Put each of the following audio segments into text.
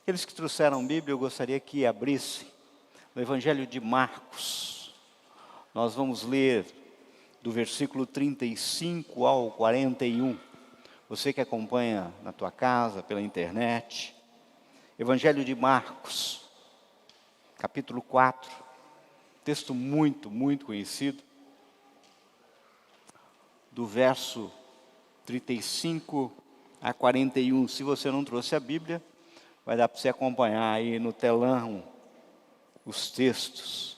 Aqueles que trouxeram Bíblia, eu gostaria que abrissem no Evangelho de Marcos. Nós vamos ler do versículo 35 ao 41. Você que acompanha na tua casa, pela internet. Evangelho de Marcos, capítulo 4. Texto muito conhecido. Do verso 35 a 41. Se você não trouxe a Bíblia, vai dar para você acompanhar aí no telão os textos.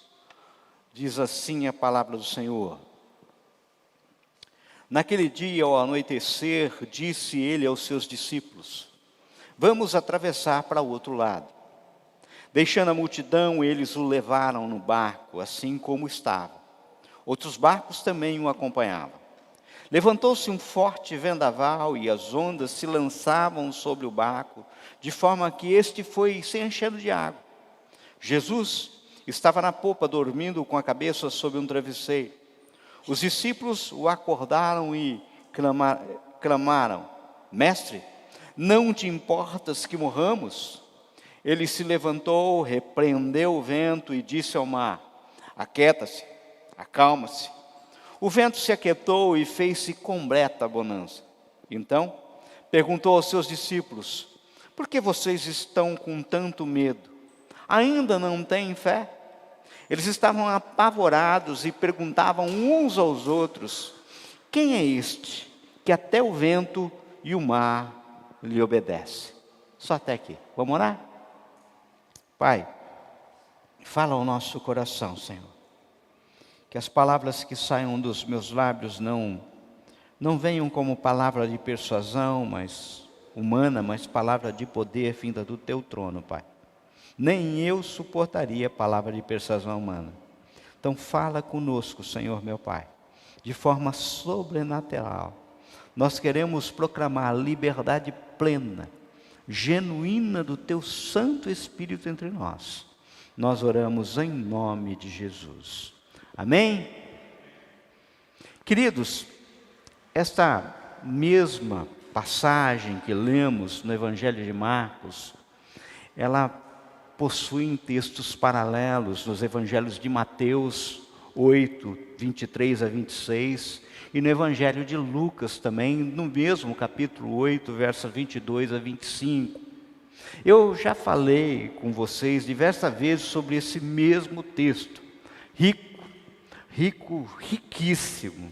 Diz assim a palavra do Senhor. Naquele dia, ao anoitecer, disse ele aos seus discípulos: vamos atravessar para o outro lado. Deixando a multidão, eles o levaram no barco, assim como estava. Outros barcos também o acompanhavam. Levantou-se um forte vendaval e as ondas se lançavam sobre o barco, de forma que este foi se enchendo de água. Jesus estava na popa, dormindo com a cabeça sobre um travesseiro. Os discípulos o acordaram e clamaram: Mestre, não te importas que morramos? Ele se levantou, repreendeu o vento e disse ao mar: aquieta-se, acalma-se. O vento se aquietou e fez-se completa bonança. Então, perguntou aos seus discípulos: por que vocês estão com tanto medo? Ainda não têm fé? Eles estavam apavorados e perguntavam uns aos outros: quem é este que até o vento e o mar lhe obedecem? Só até aqui. Vamos orar? Pai, fala ao nosso coração, Senhor. Que as palavras que saiam dos meus lábios não venham como palavra de persuasão, humana, mas palavra de poder vinda do teu trono, Pai. Nem eu suportaria palavra de persuasão humana. Então fala conosco, Senhor meu Pai, de forma sobrenatural. Nós queremos proclamar a liberdade plena, genuína do teu Santo Espírito entre nós. Nós oramos em nome de Jesus. Amém? Queridos, esta mesma passagem que lemos no Evangelho de Marcos, ela possui textos paralelos nos Evangelhos de Mateus 8, 23 a 26, e no Evangelho de Lucas também, no mesmo capítulo 8, versos 22 a 25. Eu já falei com vocês diversas vezes sobre esse mesmo texto, riquíssimo.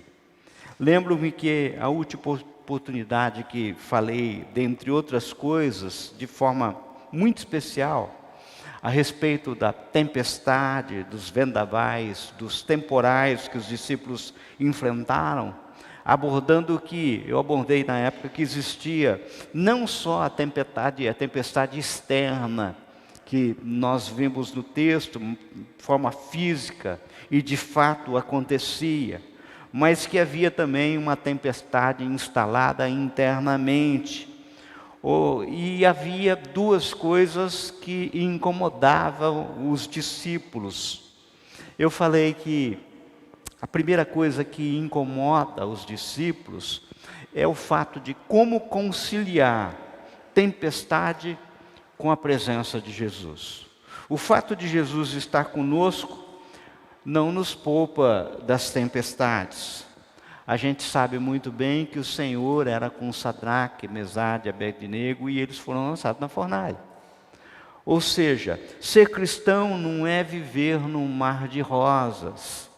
Lembro-me que a última oportunidade que falei, dentre outras coisas, de forma muito especial, a respeito da tempestade, dos vendavais, dos temporais que os discípulos enfrentaram, abordando que, eu abordei na época que existia não só a tempestade externa, que nós vimos no texto, de forma física, e de fato acontecia, mas que havia também uma tempestade instalada internamente. E havia duas coisas que incomodavam os discípulos. Eu falei que a primeira coisa que incomoda os discípulos é o fato de como conciliar tempestade com a presença de Jesus. O fato de Jesus estar conosco não nos poupa das tempestades. A gente sabe muito bem que o Senhor era com Sadraque, Mesade e Abednego e eles foram lançados na fornalha. Ou seja, ser cristão não é viver num mar de rosas,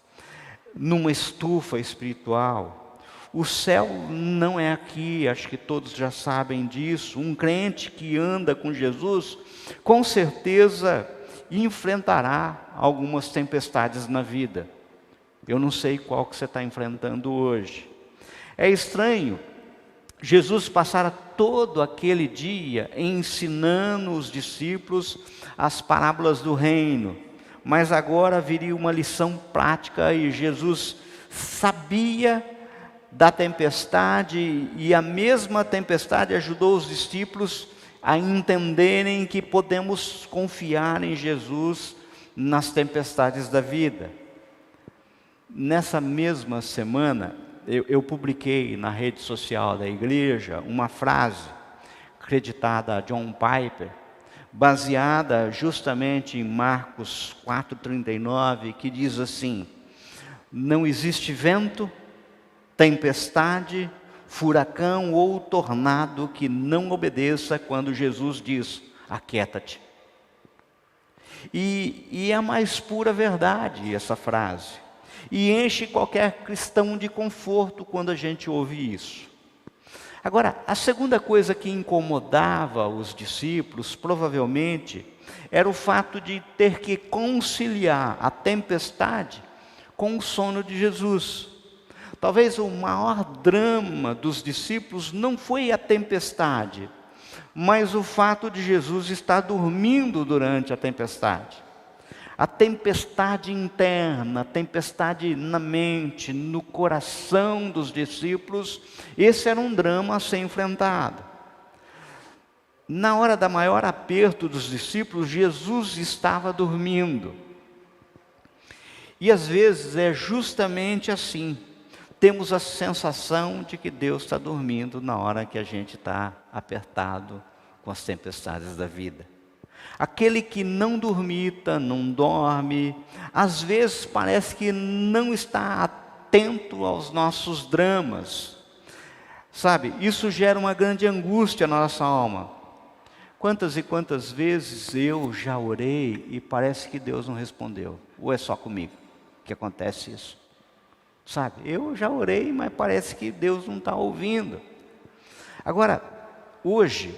numa estufa espiritual. O céu não é aqui, acho que todos já sabem disso. Um crente que anda com Jesus, com certeza enfrentará algumas tempestades na vida. Eu não sei qual que você está enfrentando hoje. É estranho, Jesus passara todo aquele dia ensinando os discípulos as parábolas do reino, mas agora viria uma lição prática e Jesus sabia da tempestade e a mesma tempestade ajudou os discípulos a entenderem que podemos confiar em Jesus nas tempestades da vida. Nessa mesma semana, eu publiquei na rede social da igreja uma frase creditada a John Piper, baseada justamente em Marcos 4,39, que diz assim: não existe vento, tempestade, furacão ou tornado que não obedeça quando Jesus diz: aquieta-te. E é a mais pura verdade essa frase. E enche qualquer cristão de conforto quando a gente ouve isso. Agora, a segunda coisa que incomodava os discípulos, provavelmente, era o fato de ter que conciliar a tempestade com o sono de Jesus. Talvez o maior drama dos discípulos não foi a tempestade, mas o fato de Jesus estar dormindo durante a tempestade. A tempestade interna, a tempestade na mente, no coração dos discípulos, esse era um drama a ser enfrentado. Na hora da maior aperto dos discípulos, Jesus estava dormindo. E às vezes é justamente assim. Temos a sensação de que Deus está dormindo na hora que a gente está apertado com as tempestades da vida. Aquele que não dormita, não dorme, às vezes parece que não está atento aos nossos dramas. Sabe, isso gera uma grande angústia na nossa alma. Quantas e quantas vezes eu já orei e parece que Deus não respondeu? Ou é só comigo que acontece isso? Sabe, eu já orei, mas parece que Deus não está ouvindo. Agora, hoje,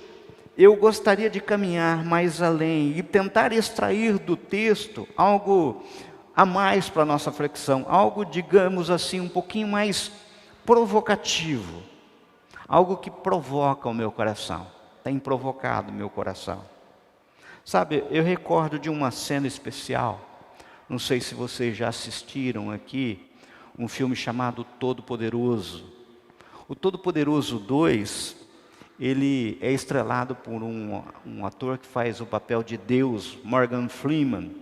eu gostaria de caminhar mais além e tentar extrair do texto algo a mais para a nossa reflexão, algo, digamos assim, um pouquinho mais provocativo, algo que provoca o meu coração, tem provocado o meu coração. Sabe, eu recordo de uma cena especial, não sei se vocês já assistiram aqui, um filme chamado Todo-Poderoso. O Todo-Poderoso 2, ele é estrelado por um ator que faz o papel de Deus, Morgan Freeman.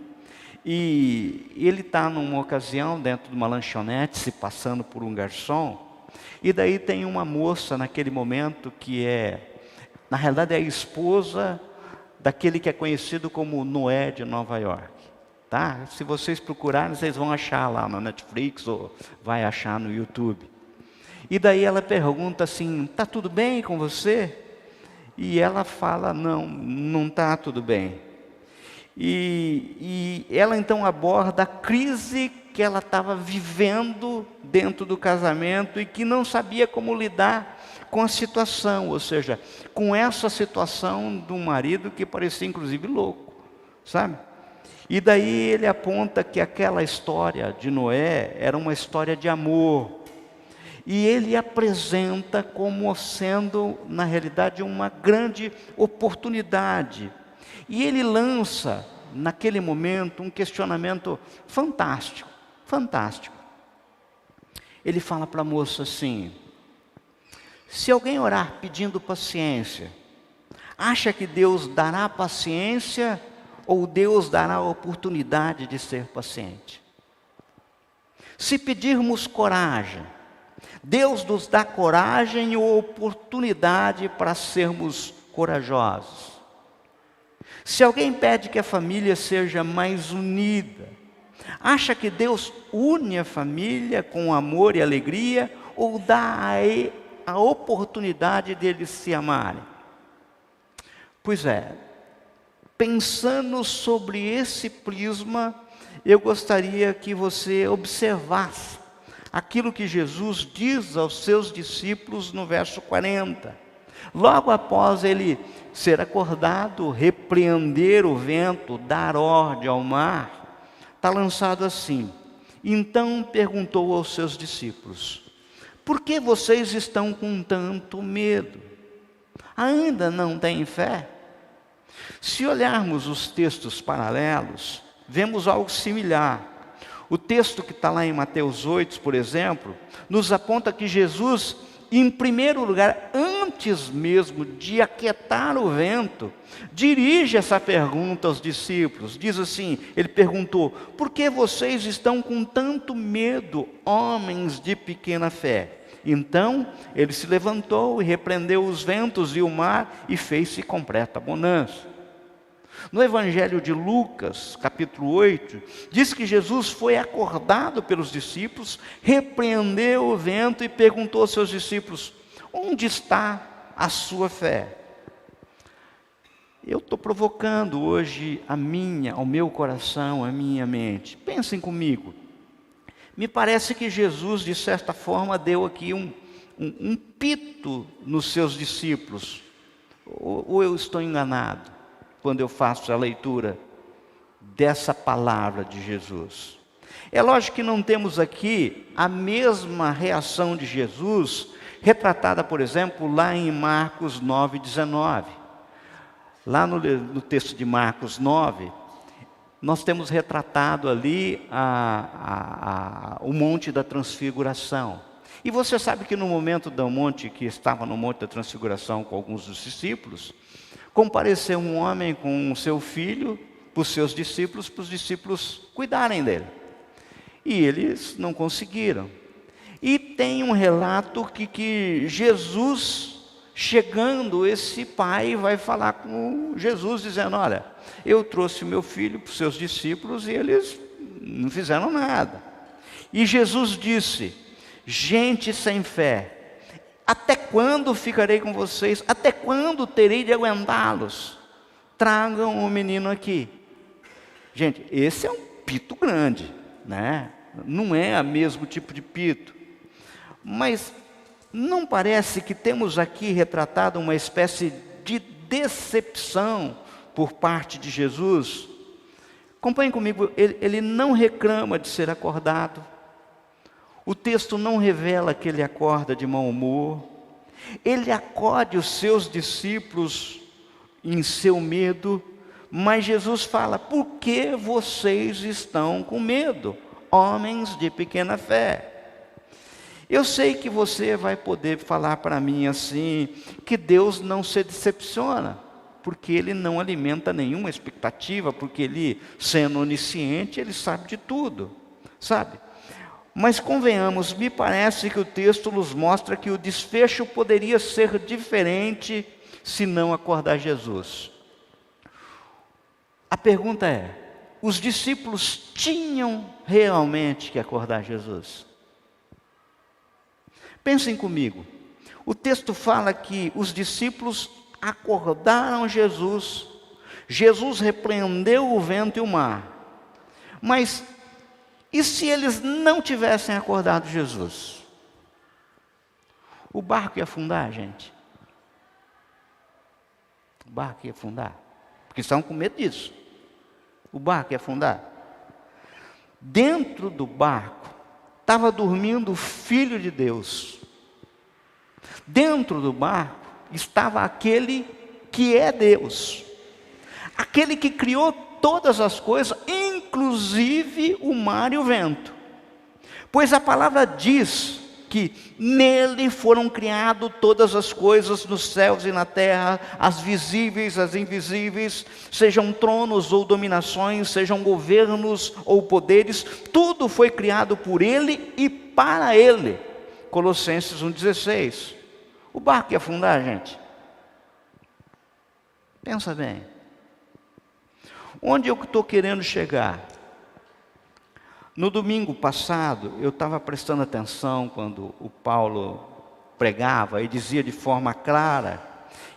E ele está numa ocasião dentro de uma lanchonete, se passando por um garçom. E daí tem uma moça naquele momento que na realidade é a esposa daquele que é conhecido como Noé de Nova York. Tá? Se vocês procurarem, vocês vão achar lá no Netflix ou vai achar no YouTube. E daí ela pergunta assim: tá tudo bem com você? E ela fala: não está tudo bem. E ela então aborda a crise que ela estava vivendo dentro do casamento e que não sabia como lidar com a situação, ou seja, com essa situação do marido que parecia inclusive louco, sabe? E daí ele aponta que aquela história de Noé era uma história de amor. E ele apresenta como sendo, na realidade, uma grande oportunidade. E ele lança, naquele momento, um questionamento fantástico, fantástico. Ele fala para a moça assim: se alguém orar pedindo paciência, acha que Deus dará paciência ou Deus dará a oportunidade de ser paciente? Se pedirmos coragem, Deus nos dá coragem ou oportunidade para sermos corajosos. Se alguém pede que a família seja mais unida, acha que Deus une a família com amor e alegria ou dá a oportunidade deles se amarem? Pois é, pensando sobre esse prisma, eu gostaria que você observasse aquilo que Jesus diz aos seus discípulos no verso 40. Logo após ele ser acordado, repreender o vento, dar ordem ao mar, está lançado assim: então perguntou aos seus discípulos: por que vocês estão com tanto medo? Ainda não têm fé? Se olharmos os textos paralelos, vemos algo similar. O texto que está lá em Mateus 8, por exemplo, nos aponta que Jesus, em primeiro lugar, antes mesmo de aquietar o vento, dirige essa pergunta aos discípulos. Diz assim, ele perguntou: por que vocês estão com tanto medo, homens de pequena fé? Então ele se levantou e repreendeu os ventos e o mar, e fez-se completa bonança. No Evangelho de Lucas, capítulo 8, diz que Jesus foi acordado pelos discípulos, repreendeu o vento e perguntou aos seus discípulos: onde está a sua fé? Eu estou provocando hoje ao meu coração, a minha mente. Pensem comigo. Me parece que Jesus, de certa forma, deu aqui um pito nos seus discípulos. Ou eu estou enganado quando eu faço a leitura dessa palavra de Jesus? É lógico que não temos aqui a mesma reação de Jesus, retratada, por exemplo, lá em Marcos 9,19. Lá no texto de Marcos 9, nós temos retratado ali o Monte da Transfiguração. E você sabe que no momento do monte, que estava no Monte da Transfiguração com alguns dos discípulos, compareceu um homem com o seu filho para os seus discípulos, para os discípulos cuidarem dele. E eles não conseguiram. E tem um relato que Jesus, chegando, esse pai vai falar com Jesus, dizendo: olha, eu trouxe o meu filho para os seus discípulos e eles não fizeram nada. E Jesus disse: gente sem fé, até quando ficarei com vocês? Até quando terei de aguentá-los? Tragam o menino aqui. Gente, esse é um pito grande, né? Não é o mesmo tipo de pito. Mas não parece que temos aqui retratado uma espécie de decepção por parte de Jesus? Acompanhe comigo, ele não reclama de ser acordado. O texto não revela que ele acorda de mau humor. Ele acode os seus discípulos em seu medo, mas Jesus fala: por que vocês estão com medo, homens de pequena fé? Eu sei que você vai poder falar para mim assim, que Deus não se decepciona, porque Ele não alimenta nenhuma expectativa, porque Ele, sendo onisciente, Ele sabe de tudo, sabe? Mas convenhamos, me parece que o texto nos mostra que o desfecho poderia ser diferente se não acordar Jesus. A pergunta é: os discípulos tinham realmente que acordar Jesus? Pensem comigo, o texto fala que os discípulos acordaram Jesus, Jesus repreendeu o vento e o mar, mas e se eles não tivessem acordado Jesus? O barco ia afundar, gente? O barco ia afundar? Porque estavam com medo disso. O barco ia afundar? Dentro do barco estava dormindo o Filho de Deus. Dentro do barco estava aquele que é Deus, aquele que criou todas as coisas, inclusive o mar e o vento. Pois a palavra diz que nele foram criadas todas as coisas nos céus e na terra, as visíveis, as invisíveis, sejam tronos ou dominações, sejam governos ou poderes, tudo foi criado por ele e para ele. Colossenses 1,16. O barco ia afundar, gente? Pensa bem. Onde eu estou querendo chegar? No domingo passado, eu estava prestando atenção quando o Paulo pregava e dizia de forma clara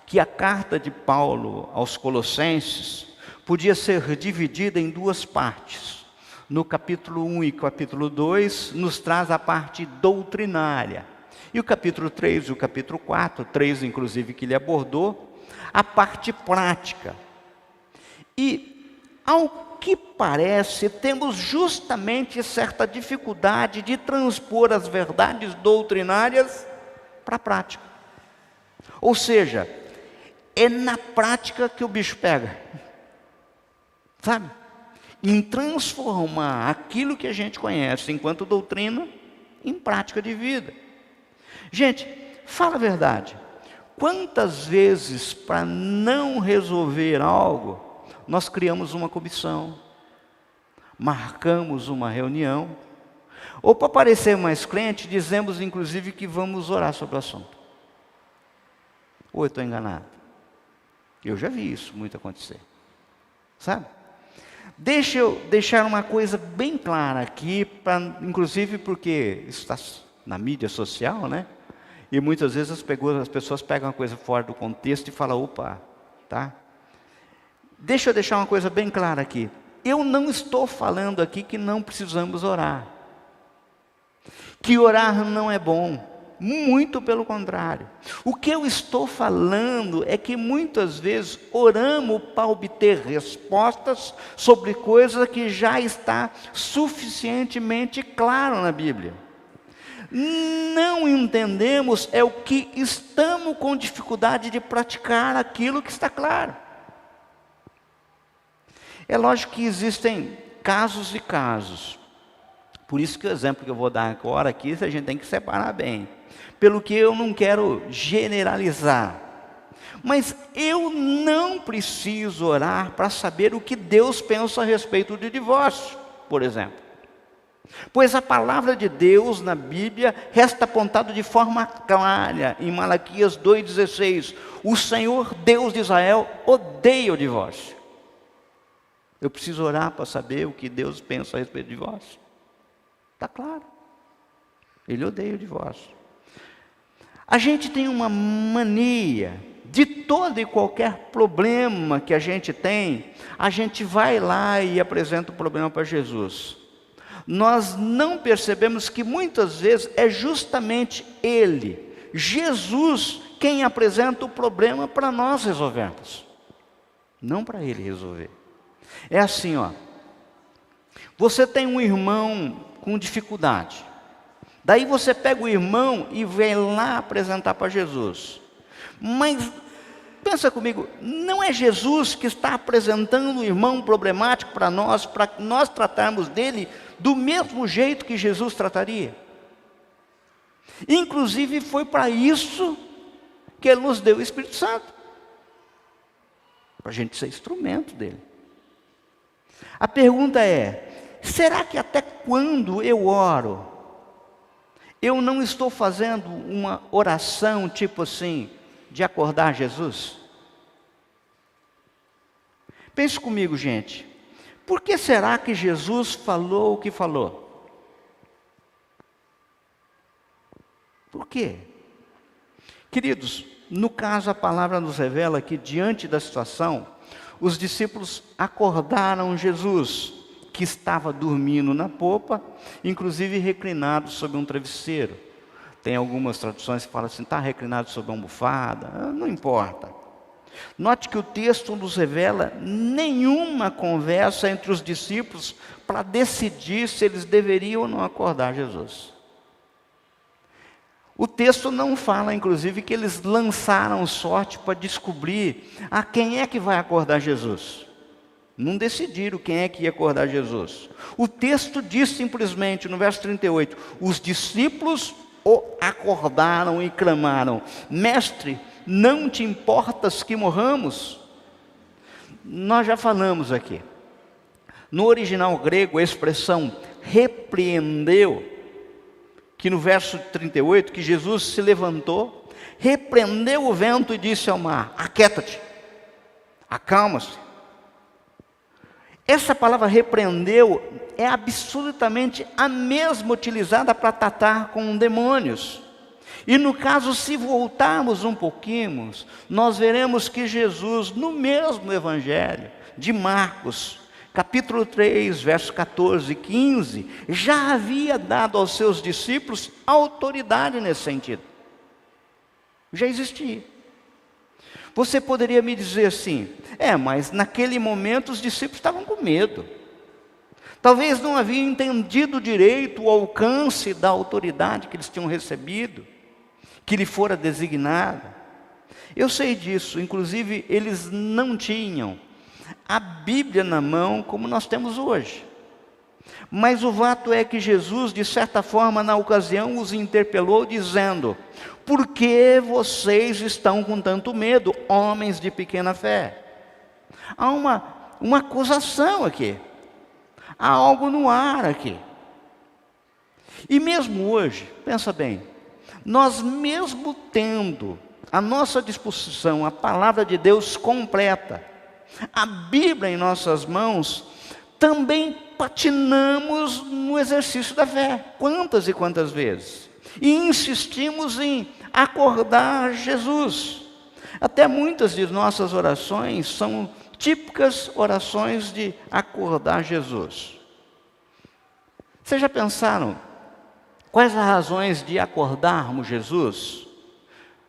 que a carta de Paulo aos Colossenses podia ser dividida em duas partes. No capítulo 1 e capítulo 2, nos traz a parte doutrinária. E o capítulo 3 e o capítulo 4, 3 inclusive que ele abordou, a parte prática. E, ao que parece, temos justamente certa dificuldade de transpor as verdades doutrinárias para a prática. Ou seja, é na prática que o bicho pega. Sabe? Em transformar aquilo que a gente conhece enquanto doutrina em prática de vida. Gente, fala a verdade. Quantas vezes, para não resolver algo, nós criamos uma comissão, marcamos uma reunião, Ou para parecer mais crente, dizemos inclusive que vamos orar sobre o assunto. Ou eu estou enganado? Eu já vi isso muito acontecer. Sabe? Deixa eu deixar uma coisa bem clara aqui, inclusive porque isso está na mídia social, né? E muitas vezes as pessoas pegam uma coisa fora do contexto e falam, opa, tá? Deixa eu deixar uma coisa bem clara aqui. Eu não estou falando aqui que não precisamos orar. Que orar não é bom. Muito pelo contrário. O que eu estou falando é que muitas vezes oramos para obter respostas sobre coisas que já está suficientemente claro na Bíblia. Não entendemos é o que estamos com dificuldade de praticar aquilo que está claro. É lógico que existem casos e casos. Por isso que o exemplo que eu vou dar agora aqui, a gente tem que separar bem. Pelo que eu não quero generalizar. Mas eu não preciso orar para saber o que Deus pensa a respeito de divórcio, por exemplo. Pois a palavra de Deus na Bíblia resta apontado de forma clara em Malaquias 2,16. O Senhor Deus de Israel odeia o divórcio. Eu preciso orar para saber o que Deus pensa a respeito do divórcio. Está claro. Ele odeia o divórcio. A gente tem uma mania de todo e qualquer problema que a gente tem, a gente vai lá e apresenta o problema para Jesus. Nós não percebemos que muitas vezes é justamente Ele, Jesus, quem apresenta o problema para nós resolvermos. Não para Ele resolver. É assim, ó. Você tem um irmão com dificuldade. Daí você pega o irmão e vem lá apresentar para Jesus. Mas, pensa comigo, não é Jesus que está apresentando o irmão problemático para nós tratarmos dele do mesmo jeito que Jesus trataria? Inclusive foi para isso que Ele nos deu o Espírito Santo. Para a gente ser instrumento dele. A pergunta é, será que até quando eu oro, eu não estou fazendo uma oração tipo assim, de acordar Jesus? Pense comigo, gente. Por que será que Jesus falou o que falou? Por quê? Queridos, no caso a palavra nos revela que diante da situação, os discípulos acordaram Jesus, que estava dormindo na popa, inclusive reclinado sobre um travesseiro. Tem algumas traduções que falam assim, está reclinado sobre uma almofada, não importa. Note que o texto nos revela nenhuma conversa entre os discípulos para decidir se eles deveriam ou não acordar Jesus. O texto não fala, inclusive, que eles lançaram sorte para descobrir a quem é que vai acordar Jesus. Não decidiram quem é que ia acordar Jesus. O texto diz simplesmente, no verso 38, os discípulos o acordaram e clamaram, mestre, não te importas que morramos? Nós já falamos aqui. No original grego, a expressão repreendeu, que no verso 38, que Jesus se levantou, repreendeu o vento e disse ao mar, aquieta-te, acalma-se. Essa palavra repreendeu é absolutamente a mesma utilizada para tratar com demônios. E no caso, se voltarmos um pouquinho, nós veremos que Jesus, no mesmo Evangelho de Marcos, capítulo 3, versos 14 e 15, já havia dado aos seus discípulos autoridade nesse sentido. Já existia. Você poderia me dizer assim, mas naquele momento os discípulos estavam com medo. Talvez não haviam entendido direito o alcance da autoridade que eles tinham recebido, que lhe fora designada. Eu sei disso, inclusive eles não tinham a Bíblia na mão como nós temos hoje. Mas o fato é que Jesus, de certa forma, na ocasião, os interpelou dizendo, por que vocês estão com tanto medo, homens de pequena fé? Há uma acusação aqui. Há algo no ar aqui. E mesmo hoje, pensa bem, nós mesmo tendo à nossa disposição a palavra de Deus completa, a Bíblia em nossas mãos, também patinamos no exercício da fé, quantas e quantas vezes, e insistimos em acordar Jesus. Até muitas de nossas orações são típicas orações de acordar Jesus. Vocês já pensaram quais as razões de acordarmos Jesus?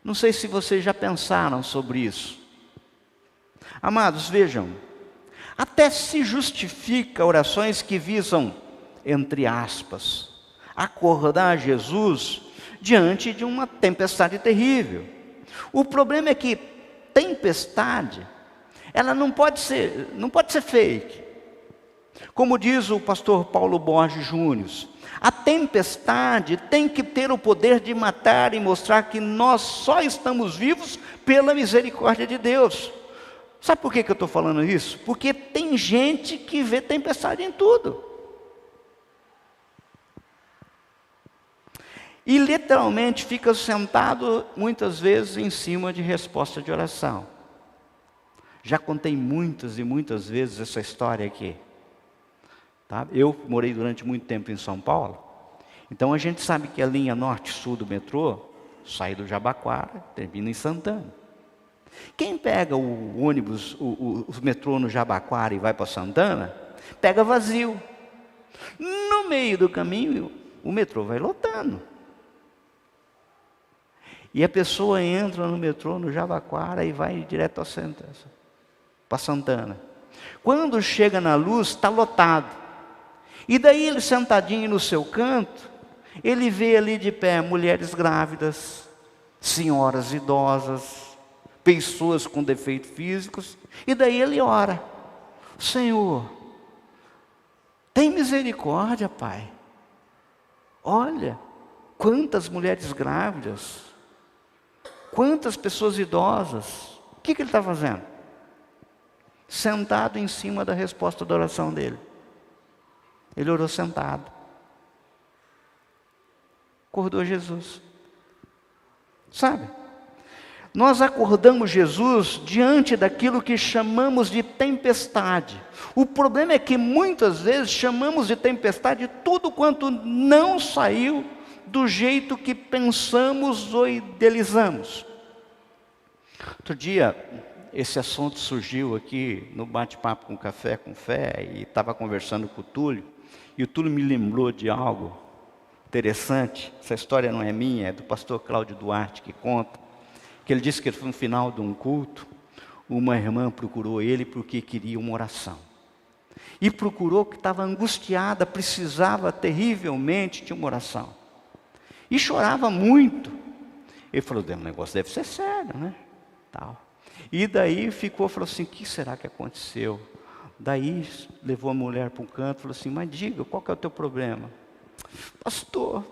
Não sei se vocês já pensaram sobre isso. Amados, vejam, até se justifica orações que visam, entre aspas, acordar Jesus diante de uma tempestade terrível. O problema é que tempestade, ela não pode ser fake. Como diz o pastor Paulo Borges Júnior, a tempestade tem que ter o poder de matar e mostrar que nós só estamos vivos pela misericórdia de Deus. Sabe por que eu estou falando isso? Porque tem gente que vê tempestade em tudo. E literalmente fica sentado muitas vezes em cima de resposta de oração. Já contei muitas e muitas vezes essa história aqui. Tá? Eu morei durante muito tempo em São Paulo, então a gente sabe que a linha norte-sul do metrô sai do Jabaquara, termina em Santana. Quem pega o ônibus, o metrô no Jabaquara e vai para Santana, pega vazio. No meio do caminho, o metrô vai lotando. E a pessoa entra no metrô no Jabaquara e vai direto para Santana. Quando chega na luz, está lotado. E daí ele sentadinho no seu canto, ele vê ali de pé mulheres grávidas, senhoras idosas, pessoas com defeitos físicos, e daí ele ora: Senhor, tem misericórdia, Pai. Olha, quantas mulheres grávidas, quantas pessoas idosas. O que ele está fazendo? Sentado em cima da resposta da oração dele. Ele orou sentado. Acordou Jesus. Sabe? Nós acordamos Jesus diante daquilo que chamamos de tempestade. O problema é que muitas vezes chamamos de tempestade tudo quanto não saiu do jeito que pensamos ou idealizamos. Outro dia, esse assunto surgiu aqui no bate-papo com Café com Fé, e estava conversando com o Túlio, e o Túlio me lembrou de algo interessante. Essa história não é minha, é do pastor Cláudio Duarte que conta, que ele disse que no final de um culto, uma irmã procurou ele porque queria uma oração. E procurou que estava angustiada, precisava terrivelmente de uma oração. E chorava muito. Ele falou: o negócio deve ser sério, né? Tal. E daí falou assim: o que será que aconteceu? Daí levou a mulher para um canto e falou assim: mas diga, qual que é o teu problema? Pastor,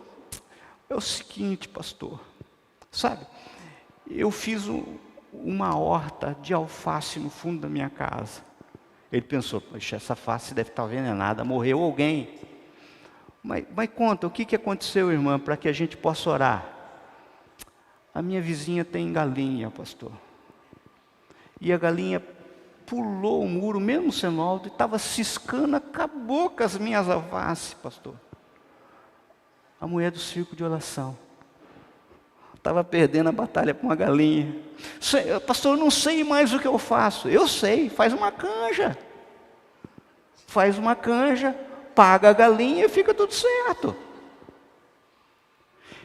é o seguinte, pastor, sabe, eu fiz uma horta de alface no fundo da minha casa. Ele pensou: poxa, essa alface deve estar envenenada, morreu alguém. Mas conta, o que aconteceu, irmã, para que a gente possa orar? A minha vizinha tem galinha, pastor. E a galinha pulou o muro, mesmo sendo alto, e estava ciscando, acabou com as minhas alfaces, pastor. A mulher do circo de oração estava perdendo a batalha com uma galinha. Pastor, eu não sei mais o que eu faço. Eu sei, faz uma canja. Faz uma canja, paga a galinha e fica tudo certo.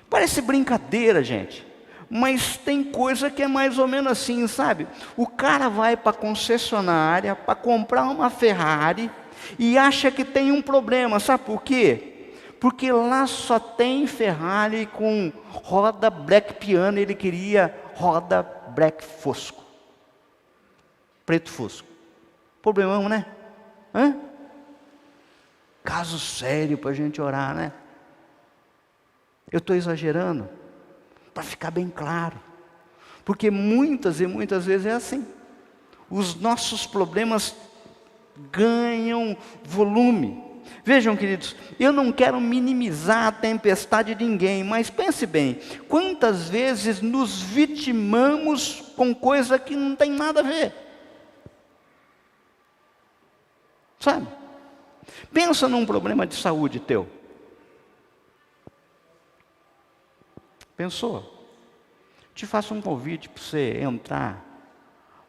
Parece brincadeira, gente. Mas tem coisa que é mais ou menos assim, sabe? O cara vai para a concessionária para comprar uma Ferrari e acha que tem um problema. Sabe por quê? Porque lá só tem Ferrari com roda black piano. Ele queria roda black fosco, preto fosco. Problemão, né? Hã? Caso sério para a gente orar, né? Eu estou exagerando? Para ficar bem claro, porque muitas e muitas vezes é assim. Os nossos problemas ganham volume, Vejam, queridos, eu não quero minimizar a tempestade de ninguém, mas pense bem, quantas vezes nos vitimamos com coisa que não tem nada a ver? Sabe? Pensa num problema de saúde teu. Pensou? Te faço um convite para você entrar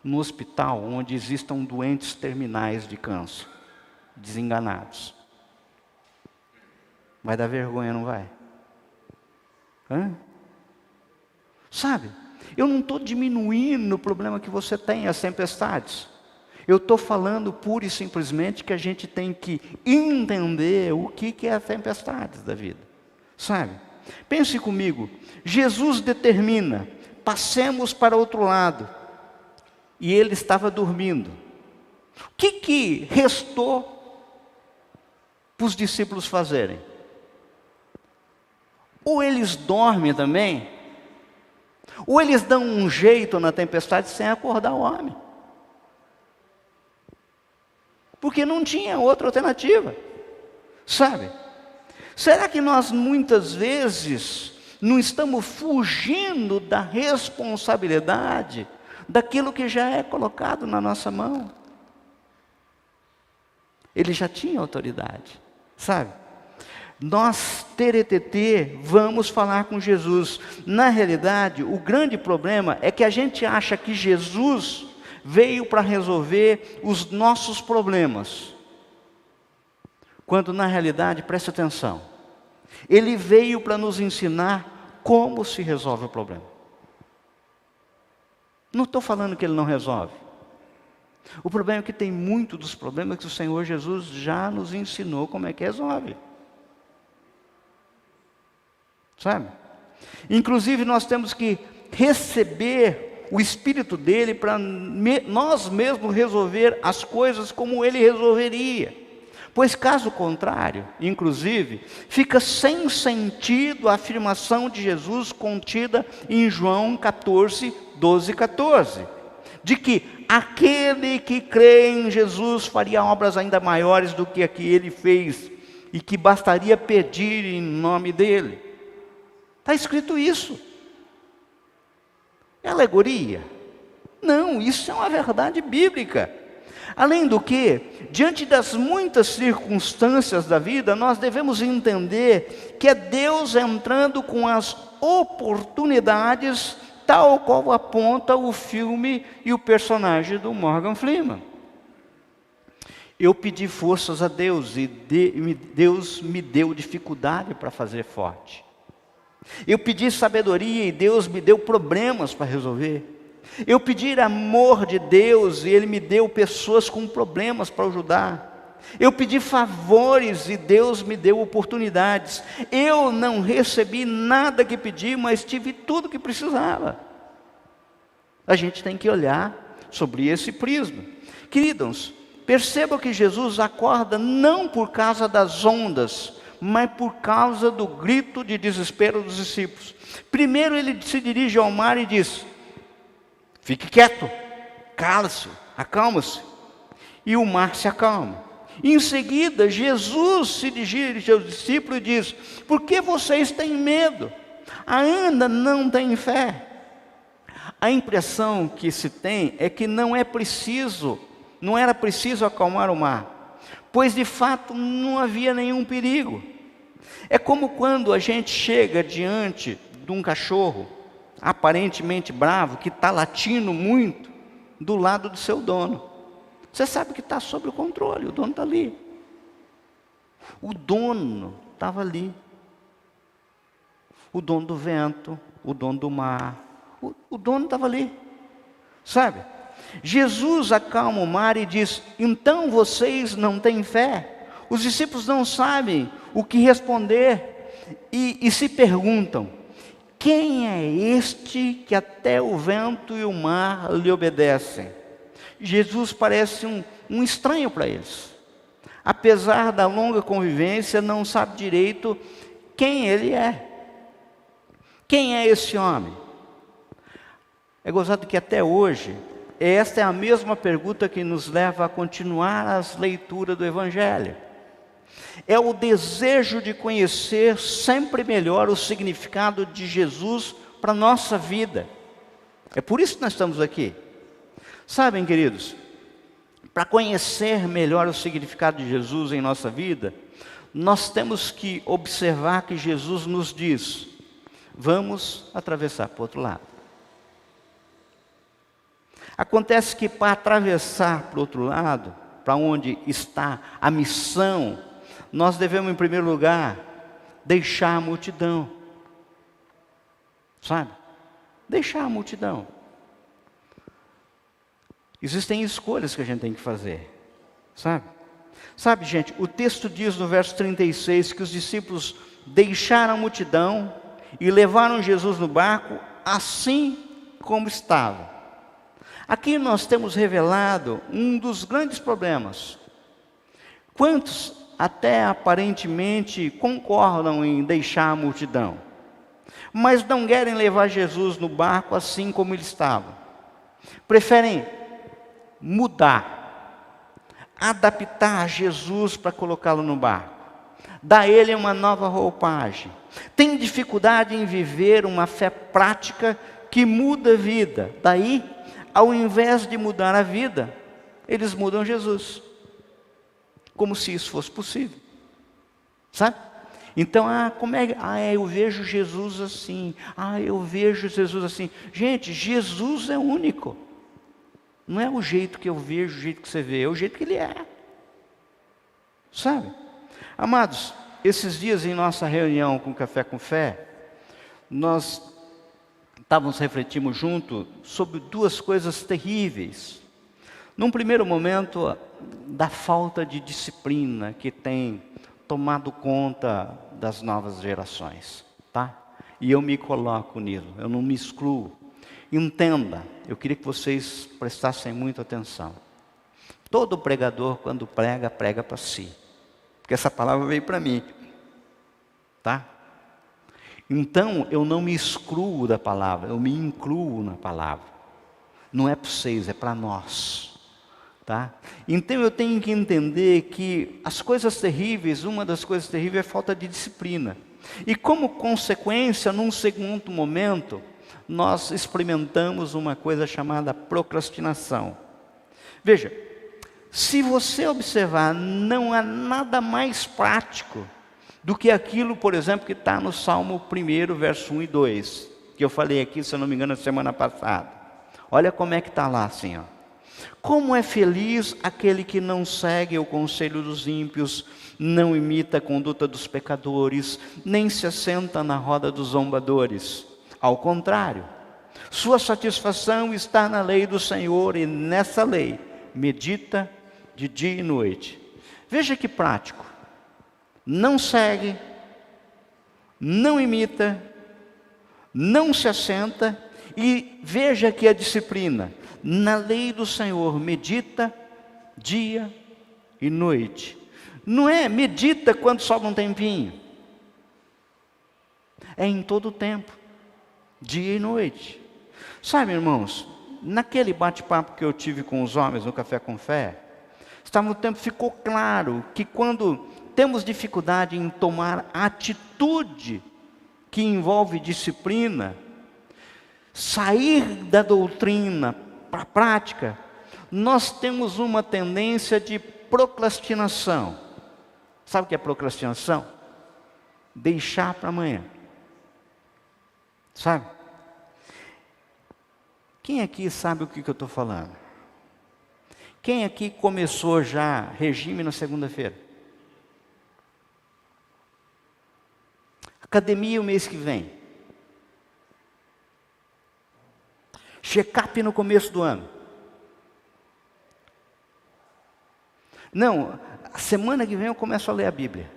no hospital onde existam doentes terminais de câncer, desenganados. Vai dar vergonha, não vai? Sabe, eu não estou diminuindo o problema que você tem, as tempestades. Eu estou falando pura e simplesmente que a gente tem que entender o que é as tempestades da vida. Sabe? Pense comigo, Jesus determina, passemos para outro lado. E ele estava dormindo. O que restou para os discípulos fazerem? Ou eles dormem também, ou eles dão um jeito na tempestade sem acordar o homem. Porque não tinha outra alternativa. Sabe? Será que nós muitas vezes não estamos fugindo da responsabilidade daquilo que já é colocado na nossa mão? Ele já tinha autoridade, sabe? Nós, TRTT, vamos falar com Jesus. Na realidade, o grande problema é que a gente acha que Jesus veio para resolver os nossos problemas. Quando na realidade, preste atenção, Ele veio para nos ensinar como se resolve o problema. Não estou falando que Ele não resolve. O problema é que tem muito dos problemas que o Senhor Jesus já nos ensinou como é que resolve. Sabe? Inclusive nós temos que receber o Espírito dele para nós mesmos resolver as coisas como Ele resolveria. Pois caso contrário, inclusive, fica sem sentido a afirmação de Jesus contida em João 14, 12 e 14. De que aquele que crê em Jesus faria obras ainda maiores do que a que Ele fez. E que bastaria pedir em nome dEle. Está escrito isso. É alegoria? Não, isso é uma verdade bíblica. Além do que, diante das muitas circunstâncias da vida, nós devemos entender que é Deus entrando com as oportunidades, tal qual aponta o filme e o personagem do Morgan Freeman. Eu pedi forças a Deus e Deus me deu dificuldade para fazer forte. Eu pedi sabedoria e Deus me deu problemas para resolver. Eu pedi amor de Deus e Ele me deu pessoas com problemas para ajudar. Eu pedi favores e Deus me deu oportunidades. Eu não recebi nada que pedi, mas tive tudo que precisava. A gente tem que olhar sobre esse prisma. Queridos, percebam que Jesus acorda não por causa das ondas, mas por causa do grito de desespero dos discípulos. Primeiro ele se dirige ao mar e diz: fique quieto, cala-se, acalma-se. E o mar se acalma. Em seguida, Jesus se dirige aos discípulos e diz: por que vocês têm medo? Ainda não têm fé? A impressão que se tem é que não era preciso acalmar o mar, pois de fato não havia nenhum perigo. É como quando a gente chega diante de um cachorro aparentemente bravo, que está latindo muito, do lado do seu dono. Você sabe que está sob o controle, o dono está ali. O dono estava ali. O dono do vento, o dono do mar, o dono estava ali. Sabe? Jesus acalma o mar e diz: então vocês não têm fé? Os discípulos não sabem o que responder e se perguntam: quem é este que até o vento e o mar lhe obedecem? Jesus parece um estranho para eles. Apesar da longa convivência, não sabe direito quem ele é. Quem é esse homem? É gozado que até hoje, esta é a mesma pergunta que nos leva a continuar as leituras do Evangelho. É o desejo de conhecer sempre melhor o significado de Jesus para a nossa vida. É por isso que nós estamos aqui. Sabem, queridos, para conhecer melhor o significado de Jesus em nossa vida, nós temos que observar que Jesus nos diz: vamos atravessar para o outro lado. Acontece que para atravessar para o outro lado, para onde está a missão, nós devemos, em primeiro lugar, deixar a multidão. Sabe? Deixar a multidão. Existem escolhas que a gente tem que fazer. Sabe, gente, o texto diz no verso 36 que os discípulos deixaram a multidão e levaram Jesus no barco assim como estava. Aqui nós temos revelado um dos grandes problemas. Quantos até aparentemente concordam em deixar a multidão, mas não querem levar Jesus no barco assim como ele estava? Preferem mudar, adaptar Jesus para colocá-lo no barco, dar a ele uma nova roupagem. Tem dificuldade em viver uma fé prática que muda a vida. Daí, ao invés de mudar a vida, eles mudam Jesus, como se isso fosse possível. Sabe? Então, eu vejo Jesus assim. Eu vejo Jesus assim. Gente, Jesus é único. Não é o jeito que eu vejo, o jeito que você vê, é o jeito que Ele é. Sabe? Amados, esses dias em nossa reunião com Café com Fé, nós refletimos junto sobre duas coisas terríveis. Num primeiro momento, da falta de disciplina que tem tomado conta das novas gerações, tá? E eu me coloco nisso, eu não me excluo. Entenda, eu queria que vocês prestassem muita atenção. Todo pregador, quando prega, prega para si. Porque essa palavra veio para mim, tá? Então, eu não me excluo da palavra, eu me incluo na palavra. Não é para vocês, é para nós. Tá? Então eu tenho que entender que as coisas terríveis, uma das coisas terríveis é a falta de disciplina. E como consequência, num segundo momento, nós experimentamos uma coisa chamada procrastinação. Veja, se você observar, não há nada mais prático do que aquilo, por exemplo, que está no Salmo 1, verso 1 e 2, que eu falei aqui, se eu não me engano, na semana passada. Olha como é que está lá assim, ó. Como é feliz aquele que não segue o conselho dos ímpios, não imita a conduta dos pecadores, nem se assenta na roda dos zombadores. Ao contrário, sua satisfação está na lei do Senhor, e nessa lei medita de dia e noite. Veja que prático. Não segue, não imita, não se assenta, e veja que a disciplina. Na lei do Senhor medita dia e noite. Não é medita quando sobra um tempinho. É em todo o tempo, dia e noite. Sabe, irmãos, naquele bate-papo que eu tive com os homens no Café com Fé, estava no tempo, ficou claro que quando temos dificuldade em tomar atitude que envolve disciplina, sair da doutrina para a prática, nós temos uma tendência de procrastinação. Sabe o que é procrastinação? Deixar para amanhã. Sabe? Quem aqui sabe o que eu estou falando? Quem aqui começou já regime na segunda-feira? Academia o mês que vem. Check-up no começo do ano. Não, a semana que vem eu começo a ler a Bíblia.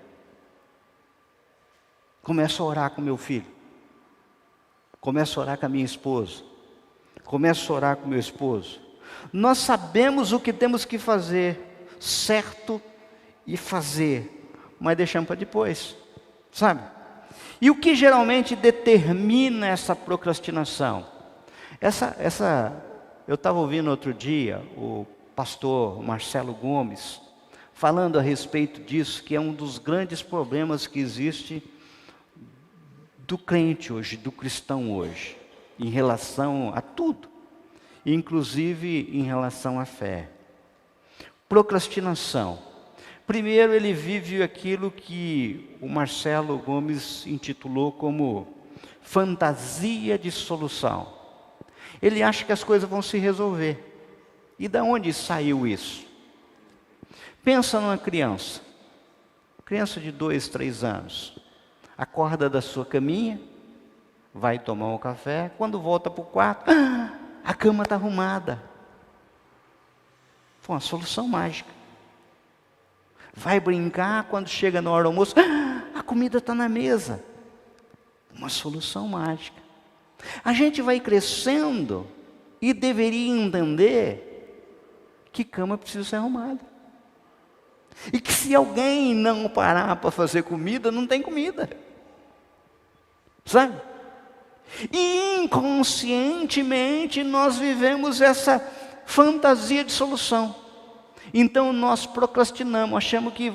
Começo a orar com meu filho. Começo a orar com a minha esposa. Começo a orar com meu esposo. Nós sabemos o que temos que fazer, certo, e fazer, mas deixamos para depois, sabe? E o que geralmente determina essa procrastinação? Eu estava ouvindo outro dia o pastor Marcelo Gomes falando a respeito disso, que é um dos grandes problemas que existe do crente hoje, do cristão hoje, em relação a tudo, inclusive em relação à fé. Procrastinação. Primeiro, ele vive aquilo que o Marcelo Gomes intitulou como fantasia de solução. Ele acha que as coisas vão se resolver. E de onde saiu isso? Pensa numa criança de 2, 3 anos, acorda da sua caminha, vai tomar um café, quando volta para o quarto, a cama está arrumada. Foi uma solução mágica. Vai brincar, quando chega na hora do almoço, a comida está na mesa. Uma solução mágica. A gente vai crescendo e deveria entender que cama precisa ser arrumada. E que se alguém não parar para fazer comida, não tem comida. Sabe? E inconscientemente nós vivemos essa fantasia de solução. Então nós procrastinamos, achamos que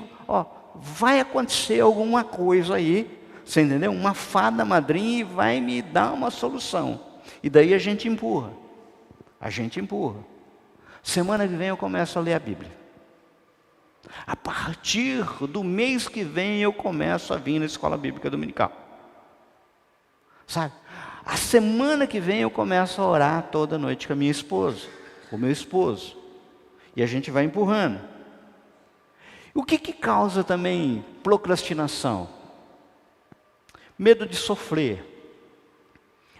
vai acontecer alguma coisa aí, você entendeu? Uma fada madrinha e vai me dar uma solução. E daí a gente empurra. Semana que vem eu começo a ler a Bíblia. A partir do mês que vem eu começo a vir na escola bíblica dominical. Sabe? A semana que vem eu começo a orar toda noite com a minha esposa, com o meu esposo. E a gente vai empurrando. O que causa também procrastinação? Medo de sofrer.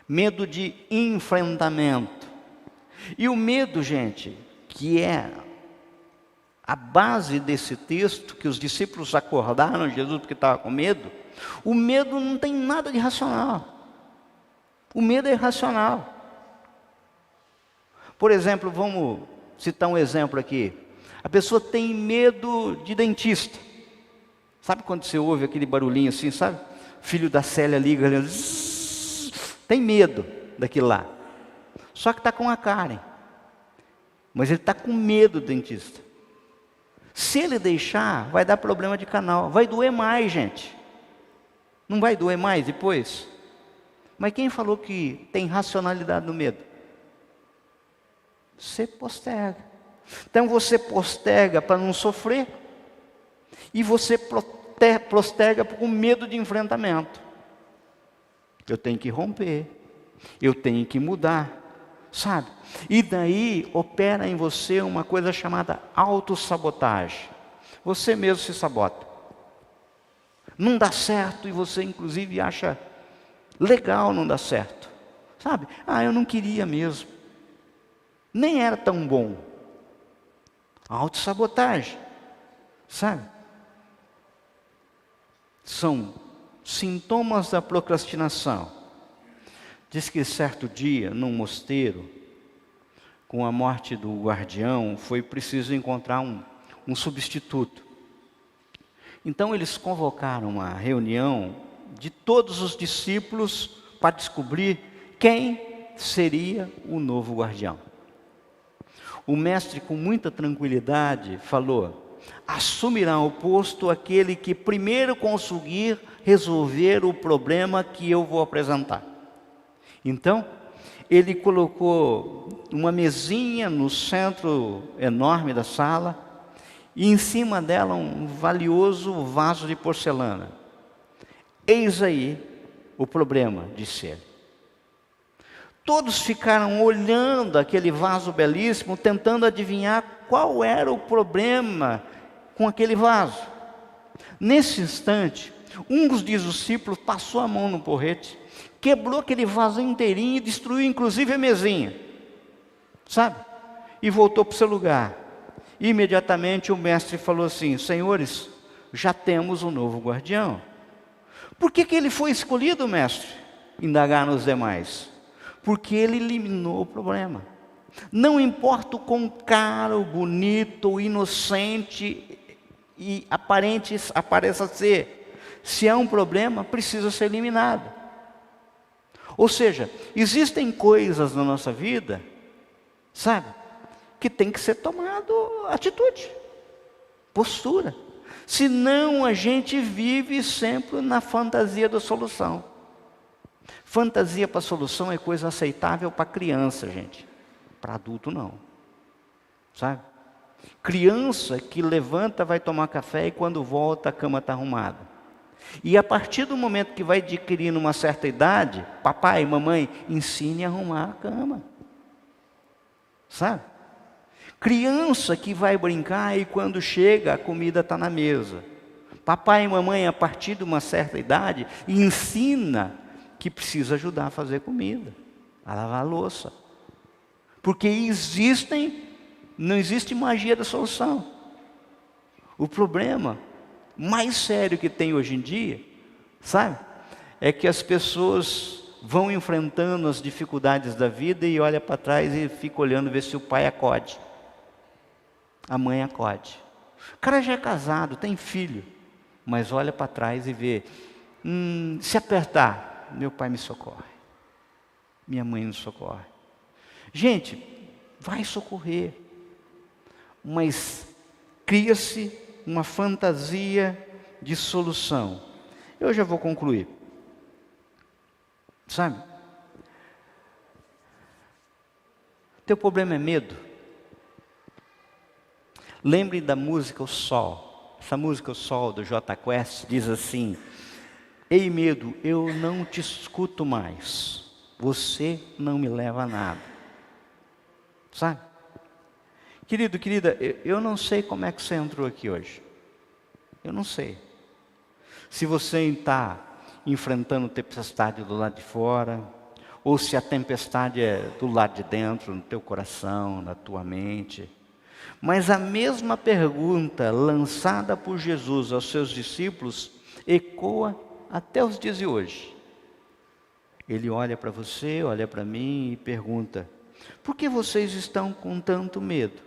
Medo de enfrentamento. E o medo, gente, que é a base desse texto, que os discípulos acordaram Jesus porque estava com medo, o medo não tem nada de racional. O medo é irracional. Por exemplo, vamos citar um exemplo aqui. A pessoa tem medo de dentista. Sabe quando você ouve aquele barulhinho assim, sabe? Filho da Célia liga, tem medo daquilo lá. Só que está com a Karen. Mas ele está com medo do dentista. Se ele deixar, vai dar problema de canal. Vai doer mais, gente. Não vai doer mais depois? Mas quem falou que tem racionalidade no medo? Você posterga. Então você posterga para não sofrer. E você posterga com medo de enfrentamento. Eu tenho que romper. Eu tenho que mudar. Sabe? E daí opera em você uma coisa chamada autossabotagem. Você mesmo se sabota. Não dá certo e você inclusive acha legal não dar certo. Sabe? Eu não queria mesmo. Nem era tão bom. Autossabotagem. Sabe? São sintomas da procrastinação. Diz que certo dia, num mosteiro, com a morte do guardião, foi preciso encontrar um substituto. Então eles convocaram uma reunião de todos os discípulos para descobrir quem seria o novo guardião. O mestre, com muita tranquilidade, falou: assumirá o posto aquele que primeiro conseguir resolver o problema que eu vou apresentar. Então, ele colocou uma mesinha no centro enorme da sala e em cima dela um valioso vaso de porcelana. Eis aí o problema, disse ele. Todos ficaram olhando aquele vaso belíssimo, tentando adivinhar qual era o problema com aquele vaso. Nesse instante, um dos discípulos passou a mão no porrete, quebrou aquele vaso inteirinho e destruiu inclusive a mesinha. Sabe? E voltou para o seu lugar. E imediatamente o mestre falou assim: senhores, já temos um novo guardião. Por que ele foi escolhido, mestre? Indagaram os demais. Porque ele eliminou o problema. Não importa o quão caro, bonito, ou inocente e aparente apareça ser, se há um problema, precisa ser eliminado. Ou seja, existem coisas na nossa vida, sabe, que tem que ser tomado atitude. Postura. Senão a gente vive sempre na fantasia da solução. Fantasia para solução é coisa aceitável para criança, gente. Para adulto não. Sabe? Criança que levanta, vai tomar café e quando volta a cama está arrumada. E a partir do momento que vai adquirindo uma certa idade, papai e mamãe, ensine a arrumar a cama. Sabe? Criança que vai brincar e quando chega a comida está na mesa. Papai e mamãe, a partir de uma certa idade, ensina que precisa ajudar a fazer comida, a lavar a louça. Porque não existe magia da solução. O problema mais sério que tem hoje em dia, sabe? É que as pessoas vão enfrentando as dificuldades da vida e olha para trás e fica olhando ver se o pai acode. A mãe acode. O cara já é casado, tem filho, mas olha para trás e vê, se apertar, meu pai me socorre, minha mãe me socorre. Gente, vai socorrer, mas cria-se uma fantasia de solução. Eu já vou concluir. Sabe? Teu problema é medo? Lembre da música O Sol. Essa música O Sol, do Jota Quest, diz assim: ei medo, eu não te escuto mais. Você não me leva a nada. Sabe? Querido, querida, eu não sei como é que você entrou aqui hoje. Eu não sei. Se você está enfrentando tempestade do lado de fora, ou se a tempestade é do lado de dentro, no teu coração, na tua mente. Mas a mesma pergunta lançada por Jesus aos seus discípulos ecoa até os dias de hoje. Ele olha para você, olha para mim e pergunta: por que vocês estão com tanto medo?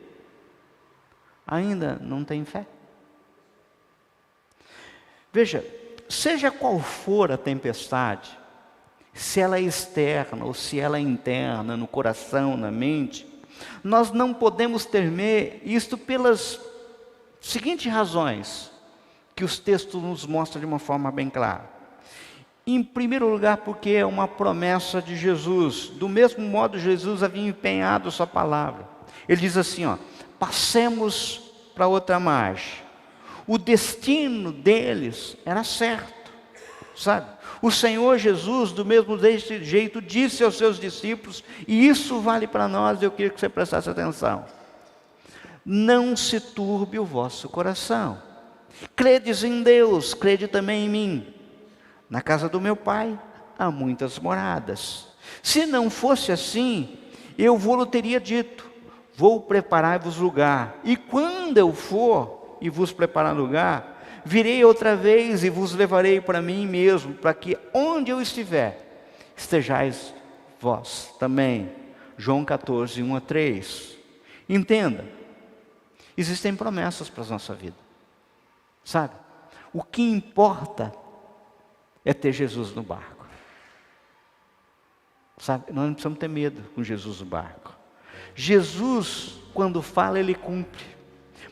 Ainda não têm fé? Veja, seja qual for a tempestade, se ela é externa ou se ela é interna, no coração, na mente, nós não podemos temer isto pelas seguintes razões, que os textos nos mostram de uma forma bem clara. Em primeiro lugar, porque é uma promessa de Jesus. Do mesmo modo, Jesus havia empenhado sua palavra. Ele diz assim, passemos para outra margem. O destino deles era certo, sabe? O Senhor Jesus, do mesmo jeito, disse aos seus discípulos, e isso vale para nós, eu queria que você prestasse atenção: não se turbe o vosso coração. Credes em Deus, crede também em mim. Na casa do meu Pai há muitas moradas. Se não fosse assim, eu vou-lhe teria dito: vou preparar-vos lugar. E quando eu for e vos preparar lugar, virei outra vez e vos levarei para mim mesmo, para que onde eu estiver, estejais vós também. João 14, 1 a 3. Entenda, existem promessas para a nossa vida, sabe? O que importa é ter Jesus no barco, sabe? Nós não precisamos ter medo com Jesus no barco. Jesus, quando fala, Ele cumpre.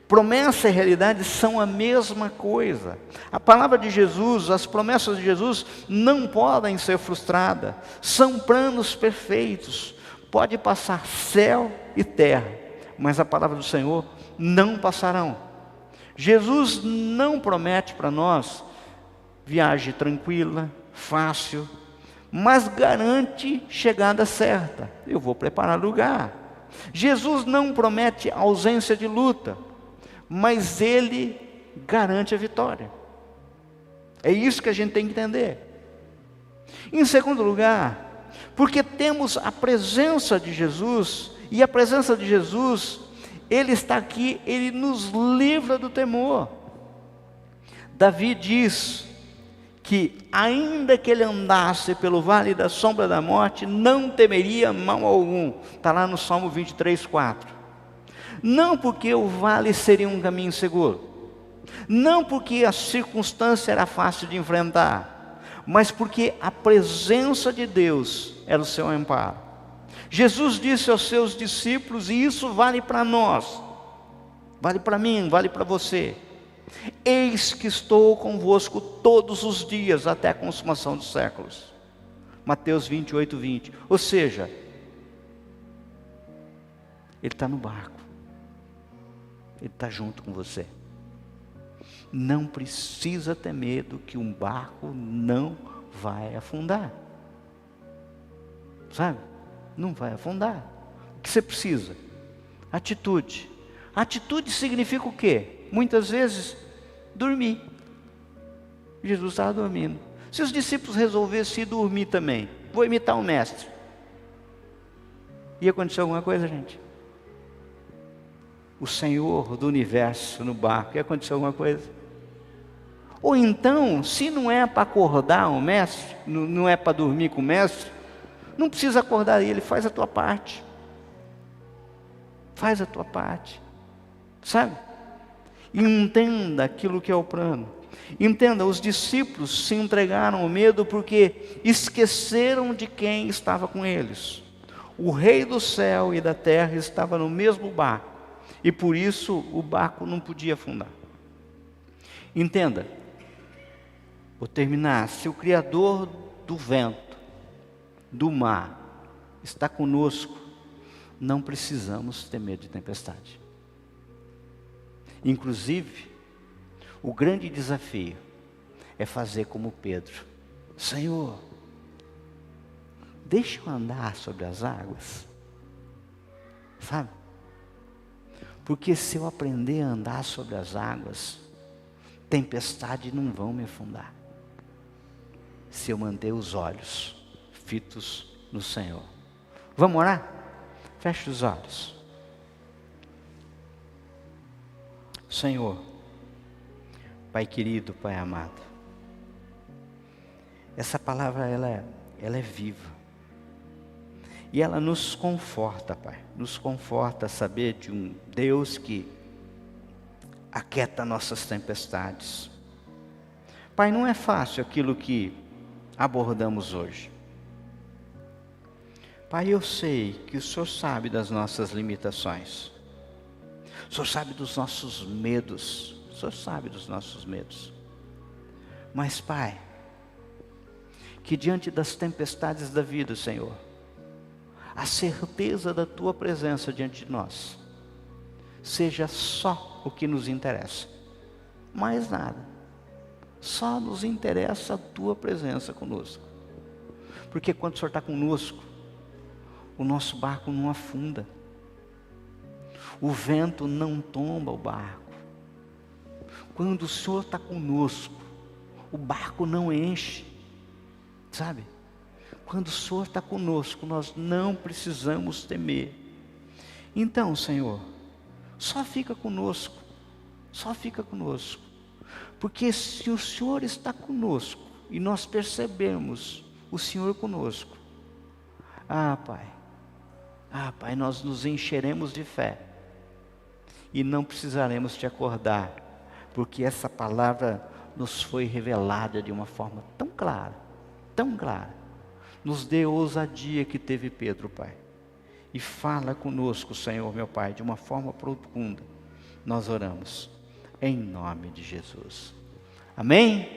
Promessa e realidade são a mesma coisa. A palavra de Jesus, as promessas de Jesus não podem ser frustradas. São planos perfeitos. Pode passar céu e terra, mas a palavra do Senhor não passarão. Jesus não promete para nós viagem tranquila, fácil, mas garante chegada certa. Eu vou preparar lugar. Jesus não promete ausência de luta, mas Ele garante a vitória. É isso que a gente tem que entender. Em segundo lugar, porque temos a presença de Jesus, e a presença de Jesus, Ele está aqui, Ele nos livra do temor. Davi diz que ainda que ele andasse pelo vale da sombra da morte, não temeria mal algum. Está lá no Salmo 23, 4. Não porque o vale seria um caminho seguro, não porque a circunstância era fácil de enfrentar, mas porque a presença de Deus era o seu amparo. Jesus disse aos seus discípulos, e isso vale para nós, vale para mim, vale para você: Eis que estou convosco todos os dias até a consumação dos séculos. Mateus 28, 20. Ou seja, Ele está no barco. Ele está junto com você. Não precisa ter medo que um barco não vai afundar. Sabe? Não vai afundar. O que você precisa? Atitude. Atitude significa o quê? Muitas vezes, dormir. Jesus estava dormindo. Se os discípulos resolvessem ir dormir também, vou imitar o mestre, ia acontecer alguma coisa, gente? O Senhor do universo no barco, ia acontecer alguma coisa? Ou então, se não é para acordar o mestre, não é para dormir com o mestre, não precisa acordar ele, faz a tua parte. Faz a tua parte. Sabe? Entenda aquilo que é o plano. Entenda, os discípulos se entregaram ao medo porque esqueceram de quem estava com eles. O Rei do céu e da terra estava no mesmo barco, e por isso o barco não podia afundar. Entenda, vou terminar. Se o Criador do vento, do mar, está conosco, não precisamos ter medo de tempestade. Inclusive, o grande desafio é fazer como Pedro: Senhor, deixa eu andar sobre as águas. Sabe? Porque se eu aprender a andar sobre as águas, tempestade não vão me afundar. Se eu manter os olhos fitos no Senhor. Vamos orar? Feche os olhos. Senhor, Pai querido, Pai amado, essa palavra ela é viva. E ela nos conforta, Pai. Nos conforta saber de um Deus que aquieta nossas tempestades. Pai, não é fácil aquilo que abordamos hoje. Pai, eu sei que o Senhor sabe das nossas limitações. O Senhor sabe dos nossos medos. O Senhor sabe dos nossos medos. Mas, Pai, que diante das tempestades da vida, Senhor, a certeza da Tua presença diante de nós seja só o que nos interessa. Mais nada. Só nos interessa a Tua presença conosco. Porque quando o Senhor está conosco, o nosso barco não afunda. O vento não tomba o barco. Quando o Senhor está conosco, o barco não enche. Sabe? Quando o Senhor está conosco, nós não precisamos temer. Então, Senhor, só fica conosco. Só fica conosco. Porque se o Senhor está conosco e nós percebemos o Senhor conosco, Pai, nós nos encheremos de fé e não precisaremos te acordar, porque essa palavra nos foi revelada de uma forma tão clara, tão clara. Nos dê a ousadia que teve Pedro, Pai, e fala conosco, Senhor, meu Pai, de uma forma profunda. Nós oramos em nome de Jesus. Amém?